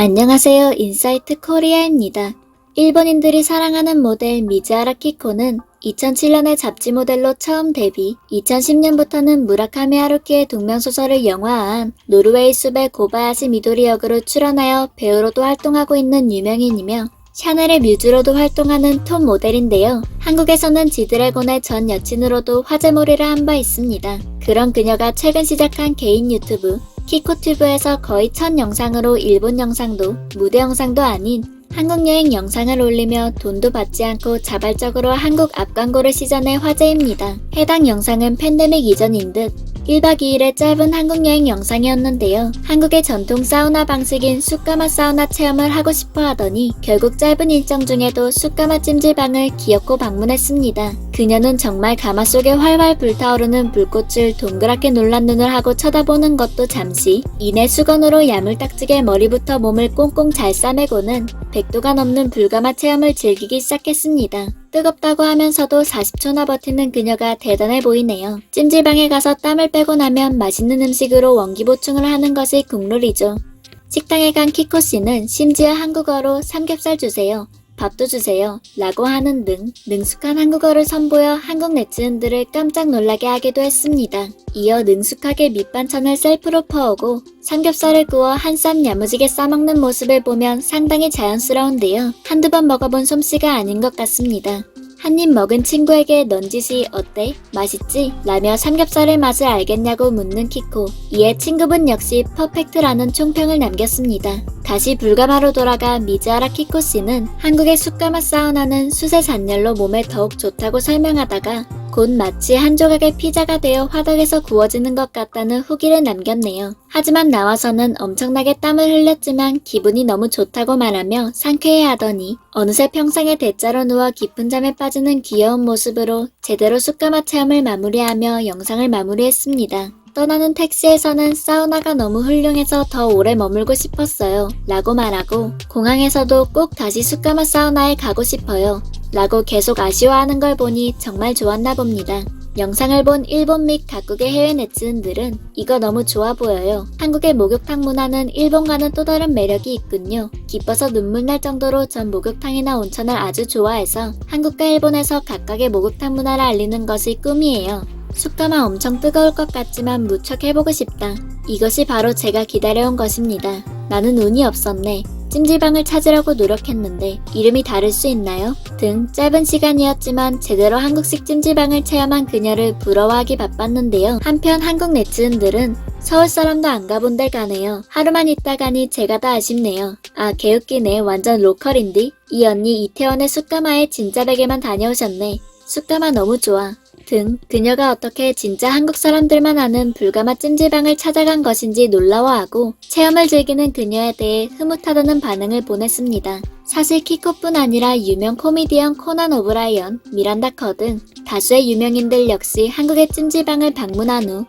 안녕하세요. 인사이트 코리아입니다. 일본인들이 사랑하는 모델 미즈하라 키코는 2007년에 잡지 모델로 처음 데뷔, 2010년부터는 무라카미 하루키의 동명소설을 영화화한 노르웨이 숲의 고바야시 미도리 역으로 출연하여 배우로도 활동하고 있는 유명인이며 샤넬의 뮤즈로도 활동하는 톱 모델인데요. 한국에서는 지드래곤의 전 여친으로도 화제몰이를 한 바 있습니다. 그런 그녀가 최근 시작한 개인 유튜브 키코튜브에서 거의 첫 영상으로 일본 영상도 무대 영상도 아닌 한국 여행 영상을 올리며 돈도 받지 않고 자발적으로 한국 앞 광고를 시전해 화제입니다. 해당 영상은 팬데믹 이전인 듯 1박 2일의 짧은 한국 여행 영상이었는데요. 한국의 전통 사우나 방식인 숯가마 사우나 체험을 하고 싶어 하더니 결국 짧은 일정 중에도 숯가마 찜질방을 기어코 방문했습니다. 그녀는 정말 가마 속에 활활 불타오르는 불꽃을 동그랗게 놀란 눈을 하고 쳐다보는 것도 잠시, 이내 수건으로 야물딱지게 머리부터 몸을 꽁꽁 잘 싸매고는 100도가 넘는 불가마 체험을 즐기기 시작했습니다. 뜨겁다고 하면서도 40초나 버티는 그녀가 대단해 보이네요. 찜질방에 가서 땀을 빼고 나면 맛있는 음식으로 원기 보충을 하는 것이 국룰이죠. 식당에 간 키코씨는 심지어 한국어로 삼겹살 주세요, 밥도 주세요 라고 하는 등 능숙한 한국어를 선보여 한국 네티즌들을 깜짝 놀라게 하기도 했습니다. 이어 능숙하게 밑반찬을 셀프로 퍼오고 삼겹살을 구워 한 쌈 야무지게 싸먹는 모습을 보면 상당히 자연스러운데요. 한두 번 먹어본 솜씨가 아닌 것 같습니다. 한 입 먹은 친구에게 넌지시 어때? 맛있지? 라며 삼겹살의 맛을 알겠냐고 묻는 키코. 이에 친구분 역시 퍼펙트라는 총평을 남겼습니다. 다시 불가마로 돌아가 미즈하라 키코씨는 한국의 숯가마 사우나는 숯의 잔열로 몸에 더욱 좋다고 설명하다가 곧 마치 한 조각의 피자가 되어 화덕에서 구워지는 것 같다는 후기를 남겼네요. 하지만 나와서는 엄청나게 땀을 흘렸지만 기분이 너무 좋다고 말하며 상쾌해하더니 어느새 평상에 대자로 누워 깊은 잠에 빠지는 귀여운 모습으로 제대로 숯가마 체험을 마무리하며 영상을 마무리했습니다. 떠나는 택시에서는 사우나가 너무 훌륭해서 더 오래 머물고 싶었어요 라고 말하고 공항에서도 꼭 다시 숯가마 사우나에 가고 싶어요 라고 계속 아쉬워하는 걸 보니 정말 좋았나 봅니다. 영상을 본 일본 및 각국의 해외 네티즌들은 이거 너무 좋아 보여요. 한국의 목욕탕 문화는 일본과는 또 다른 매력이 있군요. 기뻐서 눈물 날 정도로 전 목욕탕이나 온천을 아주 좋아해서 한국과 일본에서 각각의 목욕탕 문화를 알리는 것이 꿈이에요. 숯가마 엄청 뜨거울 것 같지만 무척 해보고 싶다. 이것이 바로 제가 기다려온 것입니다. 나는 운이 없었네. 찜질방을 찾으려고 노력했는데 이름이 다를 수 있나요? 등 짧은 시간이었지만 제대로 한국식 찜질방을 체험한 그녀를 부러워하기 바빴는데요. 한편 한국 네티즌들은 서울 사람도 안 가본 데 가네요. 하루만 있다 가니 제가 다 아쉽네요. 아 개웃기네. 완전 로컬인디? 이 언니 이태원의 숯가마에 진짜 베개만 다녀오셨네. 숯가마 너무 좋아. 등 그녀가 어떻게 진짜 한국 사람들만 아는 불가마 찜질방을 찾아간 것인지 놀라워하고 체험을 즐기는 그녀에 대해 흐뭇하다는 반응을 보냈습니다. 사실 키코뿐 아니라 유명 코미디언 코난 오브라이언, 미란다 커 등 다수의 유명인들 역시 한국의 찜질방을 방문한 후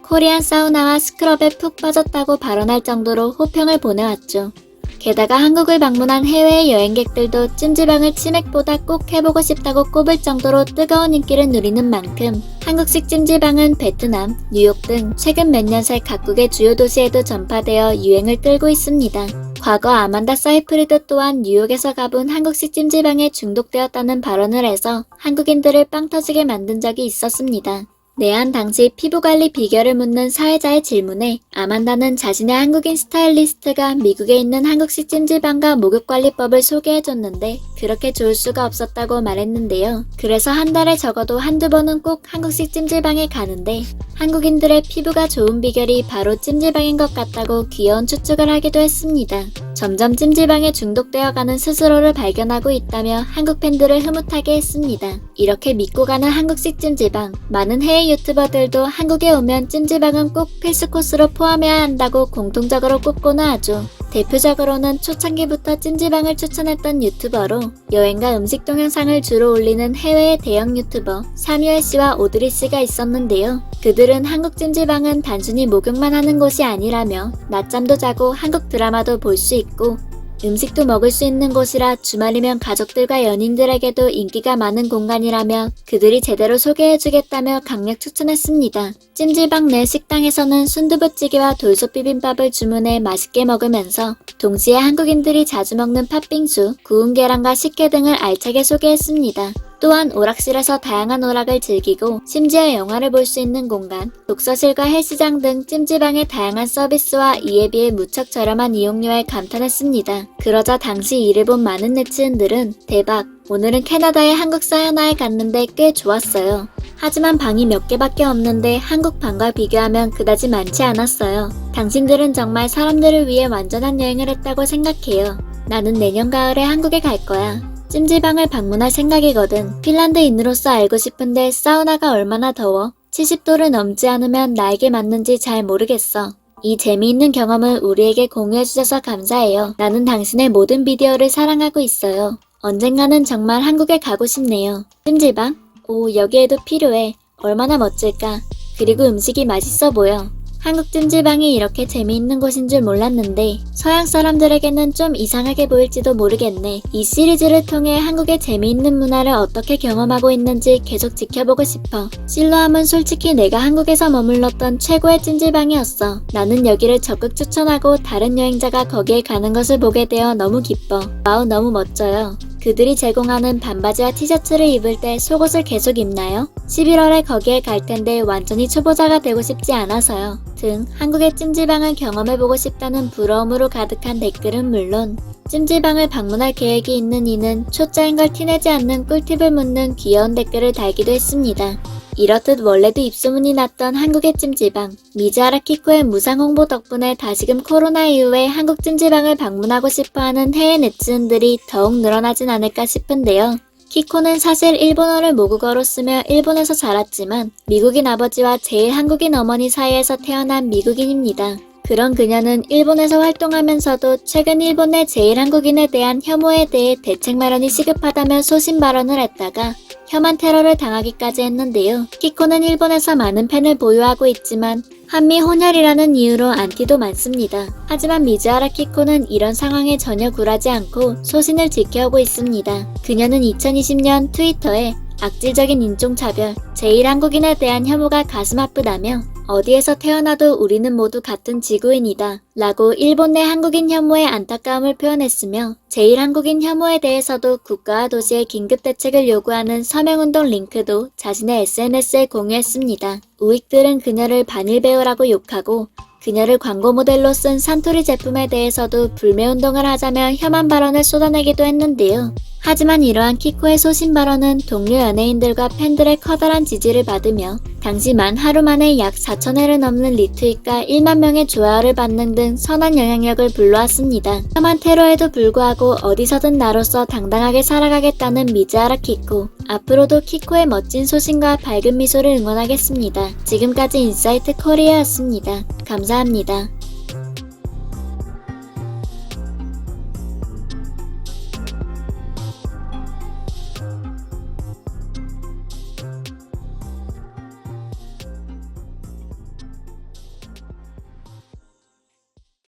코리안 사우나와 스크럽에 푹 빠졌다고 발언할 정도로 호평을 보내왔죠. 게다가 한국을 방문한 해외 여행객들도 찜질방을 치맥보다 꼭 해보고 싶다고 꼽을 정도로 뜨거운 인기를 누리는 만큼 한국식 찜질방은 베트남, 뉴욕 등 최근 몇 년 새 각국의 주요 도시에도 전파되어 유행을 끌고 있습니다. 과거 아만다 사이프리드 또한 뉴욕에서 가본 한국식 찜질방에 중독되었다는 발언을 해서 한국인들을 빵 터지게 만든 적이 있었습니다. 내한 당시 피부관리 비결을 묻는 사회자의 질문에 아만다는 자신의 한국인 스타일리스트가 미국에 있는 한국식 찜질방과 목욕관리법을 소개해줬는데 그렇게 좋을 수가 없었다고 말했는데요. 그래서 한 달에 적어도 한두 번은 꼭 한국식 찜질방에 가는데 한국인들의 피부가 좋은 비결이 바로 찜질방인 것 같다고 귀여운 추측을 하기도 했습니다. 점점 찜질방에 중독되어가는 스스로를 발견하고 있다며 한국 팬들을 흐뭇하게 했습니다. 이렇게 믿고 가는 한국식 찜질방, 많은 해외 유튜버들도 한국에 오면 찜질방은 꼭 필수 코스로 포함해야 한다고 공통적으로 꼽고는 하죠. 대표적으로는 초창기부터 찜질방을 추천했던 유튜버로 여행과 음식 동영상을 주로 올리는 해외의 대형 유튜버 사뮤엘씨와 오드리씨가 있었는데요. 그들은 한국 찜질방은 단순히 목욕만 하는 곳이 아니라며 낮잠도 자고 한국 드라마도 볼 수 있고 음식도 먹을 수 있는 곳이라 주말이면 가족들과 연인들에게도 인기가 많은 공간이라며 그들이 제대로 소개해주겠다며 강력 추천했습니다. 찜질방 내 식당에서는 순두부찌개와 돌솥비빔밥을 주문해 맛있게 먹으면서 동시에 한국인들이 자주 먹는 팥빙수, 구운 계란과 식혜 등을 알차게 소개했습니다. 또한 오락실에서 다양한 오락을 즐기고 심지어 영화를 볼 수 있는 공간, 독서실과 헬스장 등 찜질방의 다양한 서비스와 이에 비해 무척 저렴한 이용료에 감탄했습니다. 그러자 당시 이를 본 많은 네티즌들은 대박, 오늘은 캐나다의 한국 사우나에 갔는데 꽤 좋았어요. 하지만 방이 몇 개밖에 없는데 한국 방과 비교하면 그다지 많지 않았어요. 당신들은 정말 사람들을 위해 완전한 여행을 했다고 생각해요. 나는 내년 가을에 한국에 갈 거야. 찜질방을 방문할 생각이거든. 핀란드인으로서 알고 싶은데 사우나가 얼마나 더워? 70도를 넘지 않으면 나에게 맞는지 잘 모르겠어. 이 재미있는 경험을 우리에게 공유해주셔서 감사해요. 나는 당신의 모든 비디오를 사랑하고 있어요. 언젠가는 정말 한국에 가고 싶네요. 찜질방? 오, 여기에도 필요해. 얼마나 멋질까. 그리고 음식이 맛있어 보여. 한국 찜질방이 이렇게 재미있는 곳인 줄 몰랐는데 서양 사람들에게는 좀 이상하게 보일지도 모르겠네. 이 시리즈를 통해 한국의 재미있는 문화를 어떻게 경험하고 있는지 계속 지켜보고 싶어. 실로함은 솔직히 내가 한국에서 머물렀던 최고의 찜질방이었어. 나는 여기를 적극 추천하고 다른 여행자가 거기에 가는 것을 보게 되어 너무 기뻐. 와우, 너무 멋져요. 그들이 제공하는 반바지와 티셔츠를 입을 때 속옷을 계속 입나요? 11월에 거기에 갈 텐데 완전히 초보자가 되고 싶지 않아서요. 등 한국의 찜질방을 경험해보고 싶다는 부러움으로 가득한 댓글은 물론 찜질방을 방문할 계획이 있는 이는 초짜인 걸 티내지 않는 꿀팁을 묻는 귀여운 댓글을 달기도 했습니다. 이렇듯 원래도 입소문이 났던 한국의 찜질방, 미즈하라 키코의 무상 홍보 덕분에 다시금 코로나 이후에 한국 찜질방을 방문하고 싶어하는 해외 네티즌들이 더욱 늘어나진 않을까 싶은데요. 키코는 사실 일본어를 모국어로 쓰며 일본에서 자랐지만 미국인 아버지와 제일 한국인 어머니 사이에서 태어난 미국인입니다. 그런 그녀는 일본에서 활동하면서도 최근 일본 내 제일 한국인에 대한 혐오에 대해 대책 마련이 시급하다며 소신 발언을 했다가 혐한 테러를 당하기까지 했는데요. 키코는 일본에서 많은 팬을 보유하고 있지만 한미 혼혈이라는 이유로 안티도 많습니다. 하지만 미즈하라 키코는 이런 상황에 전혀 굴하지 않고 소신을 지켜오고 있습니다. 그녀는 2020년 트위터에 악질적인 인종차별, 제일 한국인에 대한 혐오가 가슴 아프다며 어디에서 태어나도 우리는 모두 같은 지구인이다 라고 일본 내 한국인 혐오에 안타까움을 표현했으며 제일 한국인 혐오에 대해서도 국가와 도시의 긴급 대책을 요구하는 서명운동 링크도 자신의 SNS에 공유했습니다. 우익들은 그녀를 반일 배우라고 욕하고 그녀를 광고 모델로 쓴 산토리 제품에 대해서도 불매운동을 하자며 혐한 발언을 쏟아내기도 했는데요. 하지만 이러한 키코의 소신 발언은 동료 연예인들과 팬들의 커다란 지지를 받으며 당시 하루 만에 약 4,000회를 넘는 리트윗과 1만 명의 좋아요를 받는 등 선한 영향력을 불러왔습니다. 혐한 테러에도 불구하고 어디서든 나로서 당당하게 살아가겠다는 미즈하라 키코. 앞으로도 키코의 멋진 소신과 밝은 미소를 응원하겠습니다. 지금까지 인사이트 코리아였습니다. 감사합니다.